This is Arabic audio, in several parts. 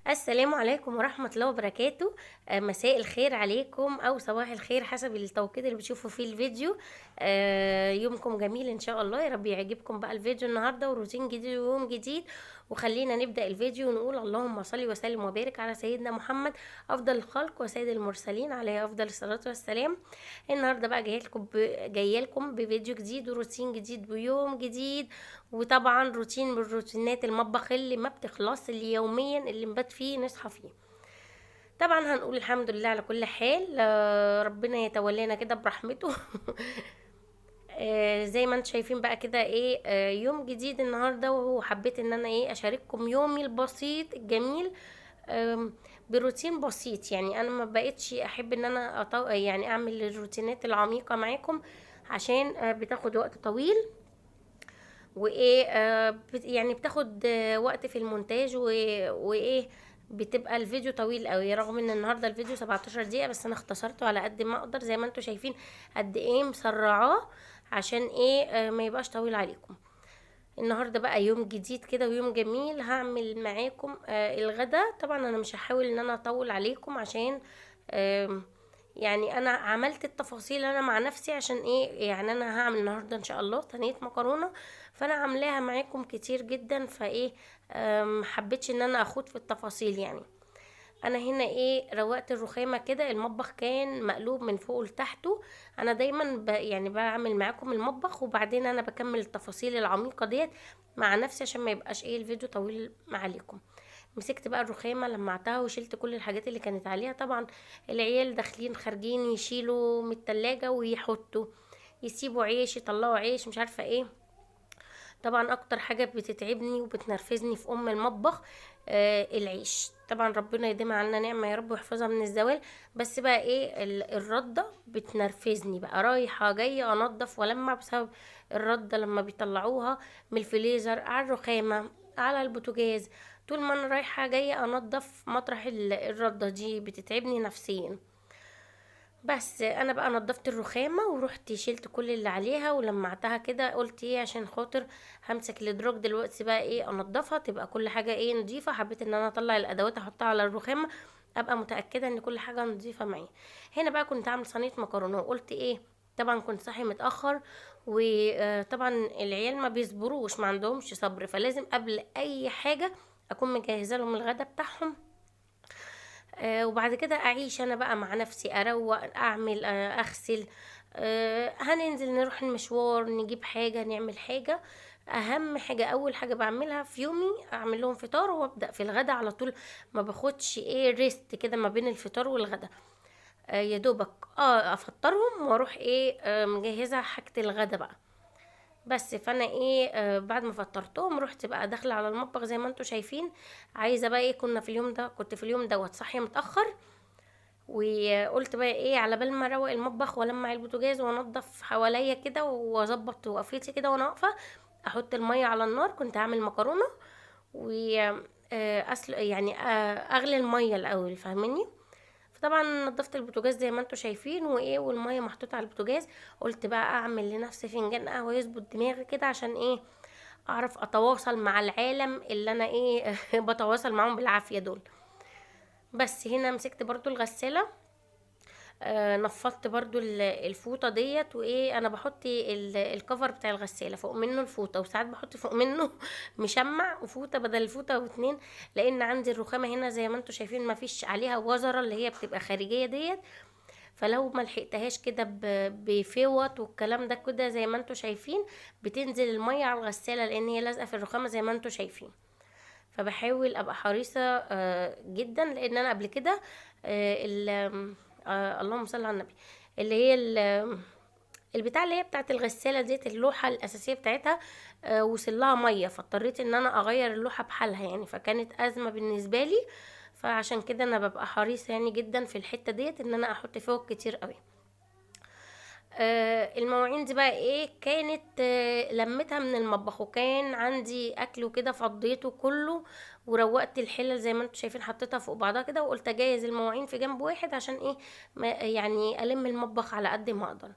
السلام عليكم ورحمة الله وبركاته. مساء الخير عليكم أو صباح الخير حسب التوقيت اللي بتشوفوا فيه الفيديو. يومكم جميل إن شاء الله، يا رب يعجبكم بقى الفيديو النهاردة، وروتين جديد ويوم جديد. وخلينا نبدأ الفيديو ونقول اللهم صل وسلم وبارك على سيدنا محمد أفضل الخلق وسيد المرسلين عليه أفضل الصلاة والسلام. النهاردة بقى جاية لكم بفيديو جديد وروتين جديد ويوم جديد، وطبعا روتين من روتينات المطبخ اللي ما بتخلص، اللي يوميا اللي نبات فيه نصحى فيه. طبعا هنقول الحمد لله على كل حال. ربنا يتولانا كده برحمته. زي ما انتم شايفين بقى كده ايه، يوم جديد النهارده، وحبيت ان انا ايه اشارككم يومي البسيط الجميل. بروتين بسيط، يعني انا ما بقتش احب ان انا يعني اعمل الروتينات العميقه معاكم، عشان بتاخد وقت طويل، وايه يعني بتاخد وقت في المونتاج وايه، بتبقى الفيديو طويل قوي، رغم ان النهارده الفيديو 17 دقيقه، بس انا اختصرته على قد ما اقدر، زي ما انتم شايفين قد ايه مسرعاه، عشان ايه ما يبقاش طويل عليكم. النهارده بقى يوم جديد كده ويوم جميل، هعمل معاكم الغدا. طبعا انا مش هحاول ان انا اطول عليكم، عشان يعني انا عملت التفاصيل انا مع نفسي، عشان ايه يعني انا هعمل النهارده ان شاء الله صينيه مكرونه، فانا عاملاها معاكم كتير جدا، فايه حبيتش ان انا اخوض في التفاصيل يعني. انا هنا ايه روقت الرخامه كده، المطبخ كان مقلوب من فوق لتحته. انا دايما يعني بعمل معاكم المطبخ، وبعدين انا بكمل التفاصيل العميقه ديت مع نفسي، عشان ما يبقاش ايه الفيديو طويل عليكم. مسكت بقى الرخامه لمعتها وشلت كل الحاجات اللي كانت عليها. طبعا العيال داخلين خارجين يشيلوا من التلاجة ويحطوا، يسيبوا عيش يطلعوا عيش مش عارفه ايه. طبعا اكتر حاجه بتتعبني وبتنرفزني في المطبخ العيش. طبعا ربنا يديمها علينا نعمه يا رب ويحفظها من الزوال. بس بقى ايه الرده بتنرفزني، بقى رايحه جايه انضف والمع بسبب الرده لما بيطلعوها من الفريزر على الرخامه على البوتاجاز. طول ما انا رايحه جايه انضف مطرح الرده دي بتتعبني نفسيا. بس انا بقى نضفت الرخامه ورحت شلت كل اللي عليها ولمعتها كده، قلت ايه عشان خاطر همسك الادراج دلوقتي بقى ايه انضفها، تبقى كل حاجه ايه نضيفه. حبيت ان انا اطلع الادوات احطها على الرخامه، ابقى متاكده ان كل حاجه نضيفه معايا. هنا بقى كنت عامل صينيه مكرونه، وقلت ايه طبعا كنت صاحي متاخر، وطبعا العيال ما بيصبروش، ما عندهمش صبر، فلازم قبل اي حاجه اكون مجهزه لهم الغدا بتاعهم. وبعد كده اعيش انا بقى مع نفسي، اروق اعمل اغسل. هننزل نروح المشوار نجيب حاجة نعمل حاجة. اهم حاجة اول حاجة بعملها في يومي اعمل لهم فطار وابدأ في الغدا على طول. ما باخدش ايه ريست كده ما بين الفطار والغدا. يا دوبك افطرهم واروح ايه مجهزة حاجة الغدا بقى. بس فانا ايه بعد ما فطرتهم رحت بقى داخله على المطبخ زي ما انتم شايفين. عايزه بقى ايه، كنت في اليوم دوت صاحيه متاخر، وقلت بقى ايه على بال ما اروق المطبخ والمع البوتاجاز وانضف حواليا كده واظبط وقفتي كده وانا واقفه، احط الميه على النار. كنت هعمل مكرونه و يعني اغلي الميه الاول، فاهميني؟ فطبعا نضفت البوتاجاز زي ما انتم شايفين، وايه والميه محطوطه على البوتاجاز. قلت بقى اعمل لنفسي فنجان قهوه يظبط دماغي كده، عشان ايه اعرف اتواصل مع العالم اللي انا ايه بتواصل معاهم بالعافيه دول. بس هنا مسكت برضو الغساله، نفضت برضو الفوطه ديت، وايه انا بحط الكفر بتاع الغساله فوق منه الفوطه، وساعات بحط فوق منه مشمع وفوطه بدل الفوطه واتنين، لان عندي الرخامه هنا زي ما انتم شايفين ما فيش عليها وزره اللي هي بتبقى خارجيه ديت. فلو ما لحقتهاش كده بفوط والكلام ده كده زي ما انتم شايفين، بتنزل الميه على الغساله لان هي لازقه في الرخامه زي ما انتم شايفين. فبحاول ابقى حريصه جدا، لان انا قبل كده اللهم صل على النبي، اللي هي البتاع اللي هي بتاعت الغساله ديت، اللوحه الاساسيه بتاعتها وصل لها ميه، فاضطريت ان انا اغير اللوحه بحالها يعني، فكانت ازمه بالنسبه لي. فعشان كده انا ببقى حريصه يعني جدا في الحته ديت ان انا احط فوق كتير قوي. المواعين دي بقى ايه كانت لمتها من المطبخ، وكان عندي اكل وكده فضيته كله، وروقت الحلل زي ما انتم شايفين حطيتها فوق بعضها كده، وقلت اجهز المواعين في جنب واحد عشان ايه ما يعني الم المطبخ على قد ما اقدر.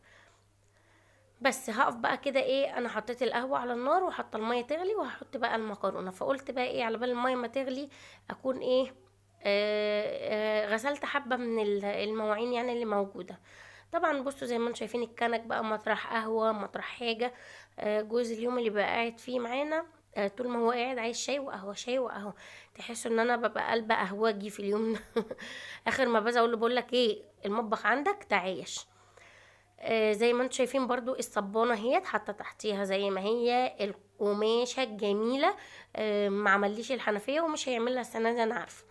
بس هقف بقى كده ايه، انا حطيت القهوه على النار وحاطه الميه تغلي، وهحط بقى المكرونه. فقلت بقى ايه على بال الميه ما تغلي اكون ايه غسلت حبة من المواعين يعني اللي موجودة. طبعا بصوا زي ما انتم شايفين الكنك بقى مطرح قهوة مطرح حاجة. جوز اليوم اللي بقى قاعد فيه معانا طول ما هو قاعد عايز شاي وقهوة شاي وقهوة. تحسوا ان انا ببقى قلبة قهوجي في اليوم ده. اخر ما باجي اقول له بقول لك ايه المطبخ عندك تعايش. زي ما انتم شايفين برضو الصبانة هي حاطة تحتيها زي ما هي القماشة الجميلة. ما عمليش الحنفية ومش هيعملها السنة دي انا عارفة.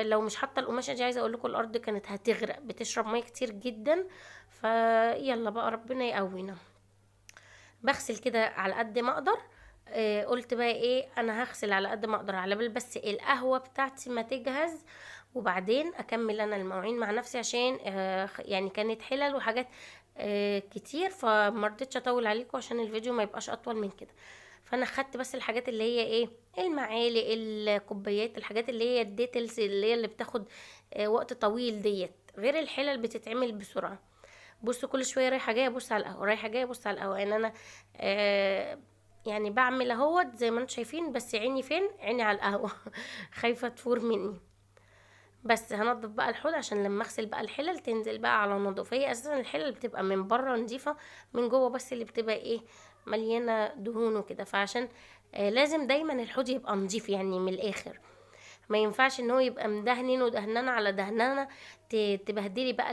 لو مش حاطه القماشه دي عايزه اقول لكم الارض كانت هتغرق بتشرب ميه كتير جدا. فيلا بقى ربنا يقوينا. بغسل كده على قد ما اقدر. قلت بقى ايه انا هغسل على قد ما اقدر على بال بس القهوه بتاعتي ما تجهز. وبعدين اكمل انا المواعين مع نفسي عشان يعني كانت حلل وحاجات كتير فمرضتش اطول عليكم عشان الفيديو ما يبقاش اطول من كده. فانا خدت بس الحاجات اللي هي ايه المعالق الكوبايات الحاجات اللي هي الديتيلز اللي هي اللي بتاخد وقت طويل ديت غير الحلل بتتعمل بسرعه. بصوا كل شويه رايحه جايه ابص على القهوه رايحه جايه ابص على القهوه ان انا يعني بعمل اهوت زي ما انتم شايفين بس عيني فين عيني على القهوه. خايفه تفور مني. بس هنضف بقى الحوض عشان لما اغسل بقى الحلل تنزل بقى على نضافه. هي اساسا الحلل بتبقى من بره نظيفه من جوه بس اللي بتبقى ايه مليانه دهون وكده. فعشان لازم دايما الحوض يبقى نظيف يعني من الاخر. ما ينفعش ان هو يبقى مدهنين ودهنانه على دهنانه تبهدلي بقى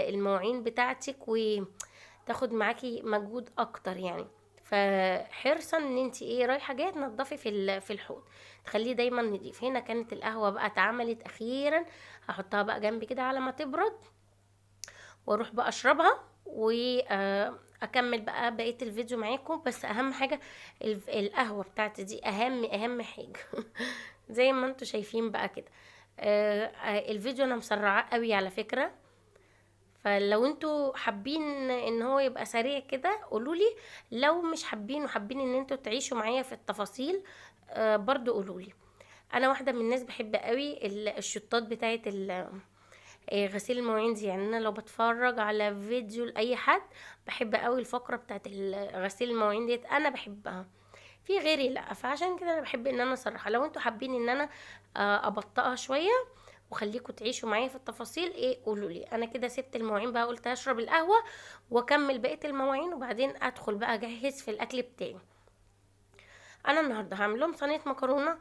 المواعين بتاعتك وتاخد معاكي مجهود اكتر يعني. فحرصا ان انت ايه رايحه جايه تنضفي في الحوض تخليه دايما نضيف. هنا كانت القهوه بقى اتعملت اخيرا. هحطها بقى جنبي كده على ما تبرد واروح بقى اشربها واكمل بقى بقيه الفيديو معاكم. بس اهم حاجه القهوه بتاعتي دي اهم حاجه. زي ما انتوا شايفين بقى كده. الفيديو انا مسرعاه قوي على فكره. فلو انتوا حابين ان هو يبقى سريع كده قولولي. لو مش حابين وحابين ان انتوا تعيشوا معايا في التفاصيل برضو قولولي. انا واحده من الناس بحب قوي الشطات بتاعه غسيل المواعين دي. يعني انا لو بتفرج على فيديو لاي حد بحب قوي الفقره بتاعه غسيل المواعين ديت انا بحبها. في غيري لا. فعشان كده انا بحب ان انا اصرحها. لو انتوا حابين ان انا ابطئها شويه وخليكم تعيشوا معايا في التفاصيل ايه قولوا لي. انا كده سبت المواعين بقى قلت هشرب القهوه واكمل بقيه المواعين وبعدين ادخل بقى اجهز في الاكل بتاعي. انا النهارده هعمل لهم صينيه مكرونه.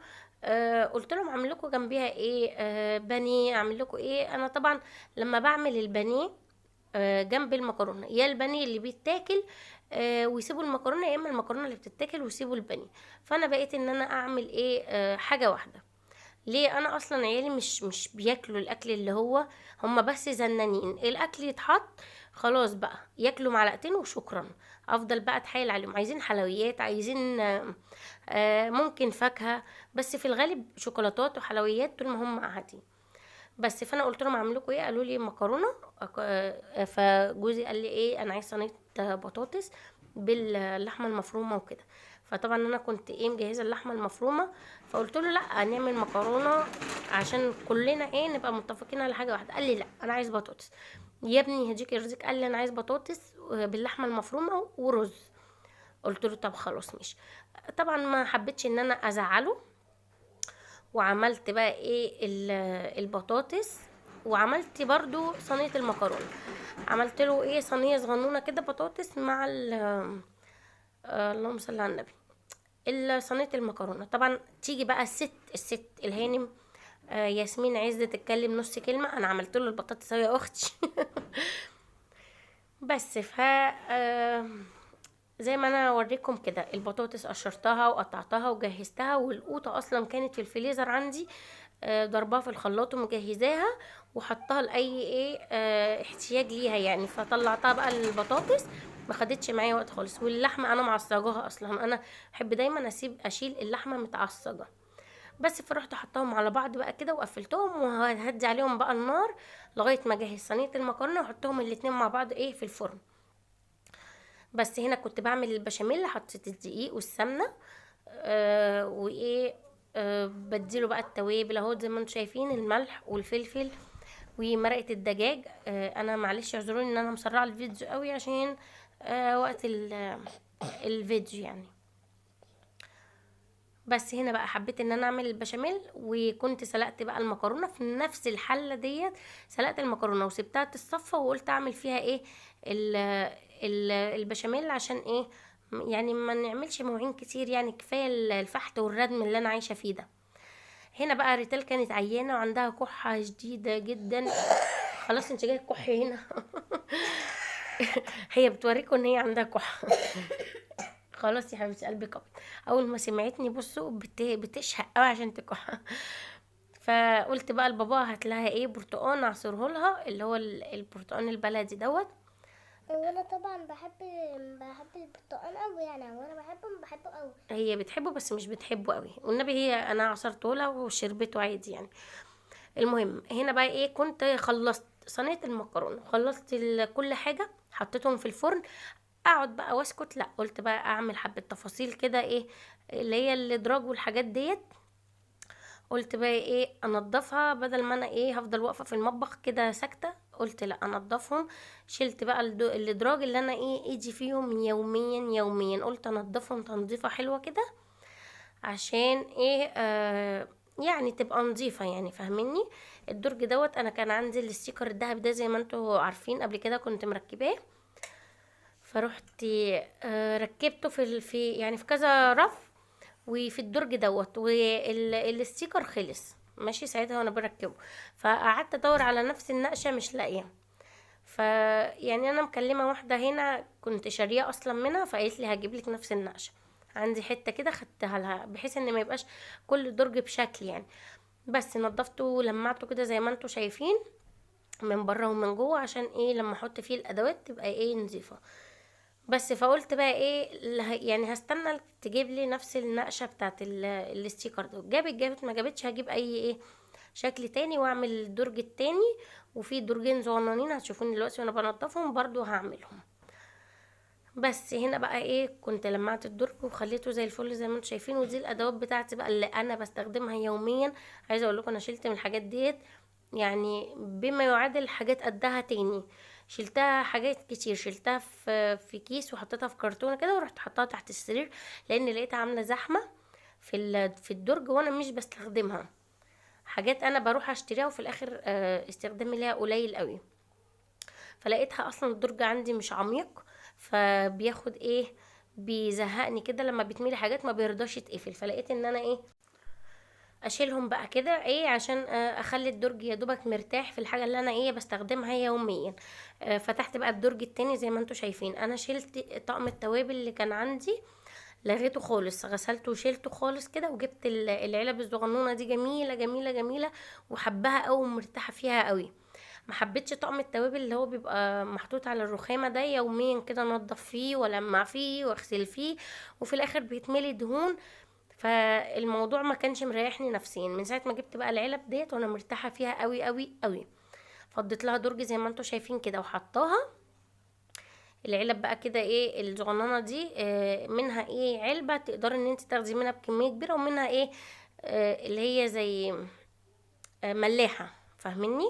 قلت لهم اعمل لكم جنبيها ايه بانيه اعمل لكم ايه. انا طبعا لما بعمل البانيه جنب المكرونه يا البانيه اللي بيتاكل ويسيبوا المكرونه يا اما المكرونه اللي بتتاكل ويسيبوا البانيه. فانا بقيت ان انا اعمل ايه حاجه واحده. ليه انا اصلا عيالي مش بياكلوا الاكل اللي هو هما بس زنانين الاكل يتحط خلاص بقى ياكلوا معلقتين وشكرا. افضل بقى اتحايل عليهم عايزين حلويات عايزين ممكن فاكهه بس في الغالب شوكولاتات وحلويات طول ما هم قاعدين. بس فانا قلت لهم اعمل لكم ايه قالوا لي مكرونه. فجوزي قال لي ايه انا عايز صينيه بطاطس باللحمه المفرومه وكده. فطبعا انا كنت ايه مجهزه اللحمه المفرومه. فقلت له لا هنعمل مكرونه عشان كلنا ايه نبقى متفقين على حاجه واحده. قال لي لا انا عايز بطاطس. يا ابني هديك يرزقك. قال لي انا عايز بطاطس باللحمه المفرومه ورز. قلت له طب خلاص ماشي. طبعا ما حبيتش ان انا ازعله. وعملت بقى ايه البطاطس وعملت برضو صينيه المكرونه. عملت له ايه صينيه صغنونه كده بطاطس مع اللهم صل على النبي صينيه المكرونه. طبعا تيجي بقى الست الهانم ياسمين عايزه تتكلم نص كلمه انا عملت له البطاطس يا اختي. بس زي ما انا اوريكم كده البطاطس قشرتها وقطعتها وجهزتها والقوطه اصلا كانت في الفريزر عندي ضربها في الخلاط ومجهزاها وحطها لاي ايه احتياج ليها يعني. فطلعتها بقى البطاطس ما خدتش معايا وقت خالص. واللحمه انا معصجاها اصلا انا بحب دايما اشيل اللحمه متعصجه. بس فرحت حطاهم على بعض بقى كده وقفلتهم وهدي عليهم بقى النار لغايه ما اجهز صينيه المكرونه واحطهم الاتنين مع بعض ايه في الفرن. بس هنا كنت بعمل البشاميل حطيت الدقيق والسمنه وايه بديله بقى التوابل اهو زي ما انتم شايفين الملح والفلفل ومرقه الدجاج. انا معلش اعذروني ان انا مسرعه الفيديو قوي عشان وقت الفيديو يعني. بس هنا بقى حبيت ان انا اعمل البشاميل، وكنت سلقت بقى المكرونه في نفس الحله ديت. سلقت المكرونه وسبتها تتصفى، وقلت اعمل فيها ايه ال البشاميل، عشان ايه؟ يعني ما نعملش مواعين كتير، يعني كفايه الفحت والردم اللي انا عايشه فيه ده. هنا بقى ريتال كانت عيانه وعندها كحه شديده جدا. خلاص انت جايه تكحي هنا. هي بتوريكم ان هي عندها كحه. خلاص يا حبيبتي، قلبي قبض. اول ما سمعتني بصوا بتشهق قوي عشان تكح. فقلت بقى لبابا هات لها ايه، برتقان اعصره لها، اللي هو البرتقان البلدي دوت. وانا طبعا بحب البرتقال قوي يعني، وانا بحبه قوي. هي بتحبه بس مش بتحبه قوي، والنبي هي انا عصرته لها وشربته عادي يعني. المهم هنا بقى ايه، كنت خلصت صينيه المكرونه، خلصت كل حاجه، حطيتهم في الفرن. اقعد بقى واسكت؟ لا، قلت بقى اعمل حبه تفاصيل كده، ايه اللي هي الادراج والحاجات ديت. قلت بقى ايه، انضفها بدل ما انا ايه هفضل واقفه في المطبخ كده ساكته. قلت لا، انضفهم. شلت بقى الادراج اللي انا ايه ايدي فيهم يوميا يوميا، قلت انضفهم تنظيفه حلوه كده، عشان ايه يعني تبقى نظيفه يعني، فاهميني؟ الدرج دوت انا كان عندي الستيكر الدهب ده زي ما انتوا عارفين، قبل كده كنت مركباه. فرحت ركبته في يعني في كذا رف، وفي الدرج دوت، والستيكر خلص ماشي ساعتها وانا بركبه. فقعدت ادور على نفس النقشه مش لاقيه. يعني انا مكلمه واحده هنا كنت شاريه اصلا منها، فقالت لي هجيب لك نفس النقشه. عندي حته كده خدتها لها، بحيث ان ما يبقاش كل درج بشكل يعني. بس نضفته ولمعته كده زي ما انتوا شايفين، من بره ومن جوه، عشان ايه لما احط فيه الادوات تبقى ايه نظيفه. بس فقلت بقى ايه يعني هستنى تجيب لي نفس النقشه بتاعت الستيكر ده. جابت ما جابتش، هجيب اي ايه شكل تاني واعمل الدرج التاني. وفي درجين صغننين هتشوفوني دلوقتي وانا بنضفهم برضو هعملهم. بس هنا بقى ايه، كنت لمعت الدرج وخليته زي الفل زي ما انتم شايفين. ودي الادوات بتاعتي بقى اللي انا بستخدمها يوميا. عايزه اقول لكم انا شلت من الحاجات ديت يعني بما يعادل حاجات قدها تاني. شلتها حاجات كتير، شلتها في كيس وحطيتها في كرتونه كده، ورحت حطها تحت السرير، لان لقيتها عامله زحمه في الدرج وانا مش بستخدمها. حاجات انا بروح اشتريها وفي الاخر استخدامي ليها قليل قوي. فلقيتها اصلا الدرج عندي مش عميق، فبياخد ايه، بيزهقني كده لما بتميلي حاجات ما بيرضاش يتقفل. فلقيت ان انا ايه اشيلهم بقى كده ايه، عشان اخلي الدرج يا دوبك مرتاح في الحاجه اللي انا ايه بستخدمها يوميا. فتحت بقى الدرج التاني زي ما انتوا شايفين. انا شلت طقم التوابل اللي كان عندي، لغيته خالص، غسلته وشيلته خالص كده، وجبت العلب الصغنونه دي، جميله جميله جميله، وحبها قوي ومرتاحه فيها قوي. ما حبيتش طقم التوابل اللي هو بيبقى محطوط على الرخامه ده، يوميا كده انضف فيه ولمع فيه واغسل فيه، وفي الاخر بيتملي دهون. فالموضوع ما كانش مريحني نفسيا. من ساعه ما جبت بقى العلب ديت وانا مرتاحه فيها قوي قوي قوي. فضيت لها درج زي ما انتوا شايفين كده وحطاها. العلب بقى كده ايه الصغننه دي، منها ايه علبه تقدري ان انت تاخدي منها بكميه كبيره، ومنها ايه اللي هي زي ملاحه، فاهميني؟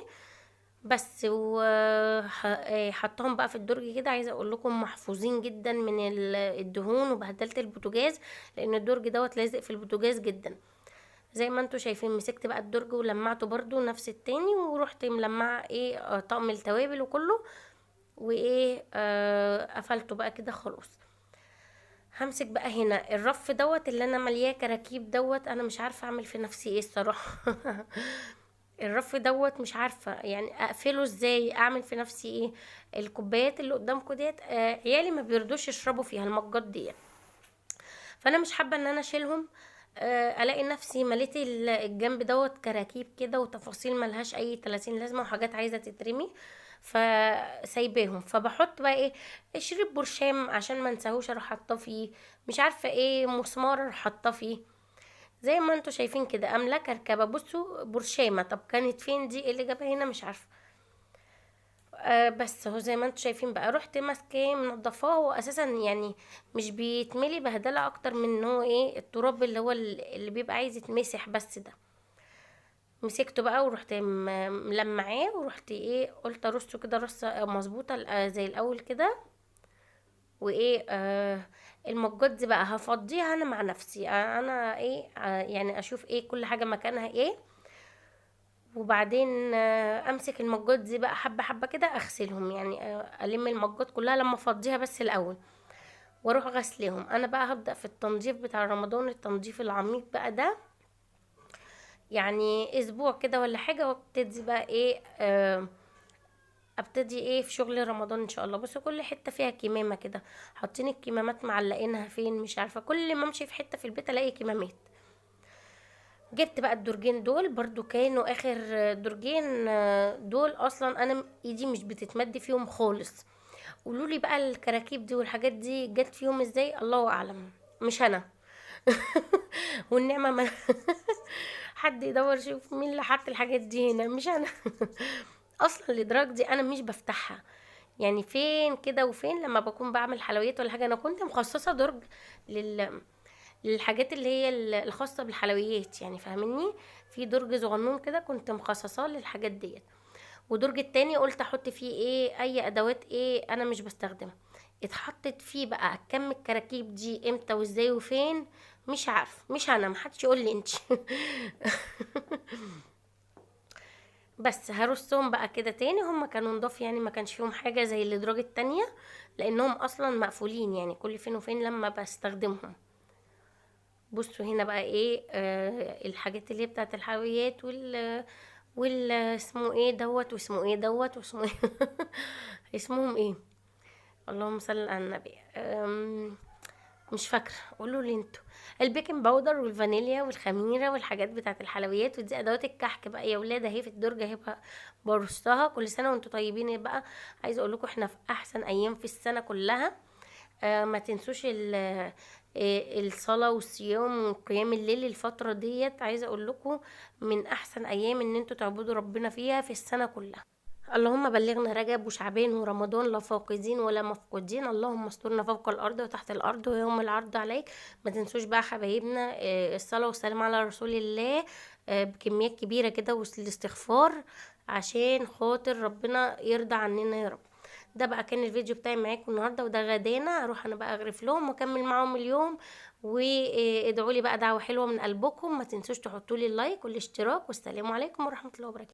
بس وحطهم بقى في الدرج كده. عايزه اقول لكم محفوظين جدا من الدهون وبهدلت البوتاجاز، لان الدرج دوت لازق في البوتاجاز جدا. زي ما انتوا شايفين مسكت بقى الدرج ولمعته برضو نفس التاني، ورحت ملمعه ايه طقم التوابل وكله، وايه قفلته بقى كده خلاص. همسك بقى هنا الرف دوت اللي انا ملياه كراكيب دوت، انا مش عارفه اعمل في نفسي ايه الصراحه. الرف دوت مش عارفه يعني اقفله ازاي، اعمل في نفسي ايه. الكوبايات اللي قدامكم ديت عيالي ما بيرضوش يشربوا فيها المجات ديت، فانا مش حابه ان انا اشيلهم. الاقي نفسي مليت الجنب دوت كراكيب كده وتفاصيل ملهاش اي 30 لازمه وحاجات عايزه تترمي، فسايباهم. فبحط بقى ايه شريط برشام عشان ما انساهوش اروح حاطاه فيه، مش عارفه ايه مسمار اروح حاطاه فيه. زي ما انتوا شايفين كده املا كركبه، بصوا برشامه، طب كانت فين دي؟ إيه اللي جابها هنا؟ مش عارفه. بس هو زي ما انتوا شايفين بقى رحت ماسكاه منضفاه. هو اساسا يعني مش بيتملي بهدله اكتر من ان هو ايه التراب اللي هو اللي بيبقى عايز يتمسح بس ده. مسكته بقى ورحت ملمعاه، ورحت ايه قلت ارصه كده رصه مظبوطه زي الاول كده. وايه المجات دي بقى هفضيها انا مع نفسي، انا ايه يعني اشوف ايه كل حاجه مكانها ايه. وبعدين امسك المجات دي بقى حبه حبه كده اغسلهم، يعني الم المجات كلها لما افضيها بس الاول واروح غسلهم. انا بقى هبدأ في التنظيف بتاع رمضان، التنظيف العميق بقى ده، يعني اسبوع كده ولا حاجه، وابتدي بقى ايه ابتدي ايه في شغل رمضان ان شاء الله. بس كل حته فيها كمامه كده، حاطين الكمامات معلقينها فين مش عارفه، كل ما امشي في حته في البيت الاقي كمامات. جبت بقى الدرجين دول برضو، كانوا اخر درجين دول اصلا انا ايدي مش بتتمد فيهم خالص. قولوا لي بقى الكراكيب دي والحاجات دي جت فيهم ازاي، الله اعلم، مش انا. والنعمه ما حد يدور شوف مين اللي حط الحاجات دي هنا، مش انا. اصلا الادراج دي انا مش بفتحها، يعني فين كده وفين لما بكون بعمل حلويات ولا حاجه. انا كنت مخصصه درج للحاجات اللي هي الخاصه بالحلويات، يعني فاهمني، في درج صغنون كده كنت مخصصاه للحاجات ديت. ودرج التاني قلت احط فيه ايه اي ادوات ايه انا مش بستخدمها. اتحطت فيه بقى كم الكراكيب دي امتى وازاي وفين، مش عارف، مش انا، محدش يقول لي انت. بس هرصهم بقى كده تاني، هم كانوا نضاف يعني، ما كانش فيهم حاجة زي الادراج التانية، لانهم اصلا مقفولين يعني كل فين وفين لما بستخدمهم. بصوا هنا بقى ايه الحاجات اللي هي بتاعت الحلويات وال اسمه ايه دوت واسمه ايه دوت واسمه ايه. اسمهم ايه، اللهم صل على النبي، مش فاكره، قولوا لي انتوا. البيكنج باودر والفانيليا والخميره والحاجات بتاعت الحلويات، ودي ادوات الكحك بقى يا ولاد اهي في الدرج اهي بقى برصها. كل سنه وانتوا طيبين بقى. عايزه اقول لكم احنا في احسن ايام في السنه كلها. ما تنسوش الصلاة والصيام وقيام الليل الفترة ديت، عايزة اقول لكم من احسن ايام ان انتوا تعبدوا ربنا فيها في السنة كلها. اللهم بلغنا رجب وشعبان ورمضان لا فاقدين ولا مفقودين، اللهم استرنا فوق الارض وتحت الارض ويوم العرض عليك. ما تنسوش بقى حبايبنا الصلاة والسلام على رسول الله بكميات كبيرة كده، والاستغفار عشان خاطر ربنا يرضى عننا يا رب. ده بقى كان الفيديو بتاعي معاكم النهارده، وده غدانا، اروح انا بقى اغرف لهم واكمل معاهم اليوم. وادعوا لي بقى دعوه حلوه من قلبكم. ما تنسوش تحطوا لي اللايك والاشتراك، والسلام عليكم ورحمه الله وبركاته.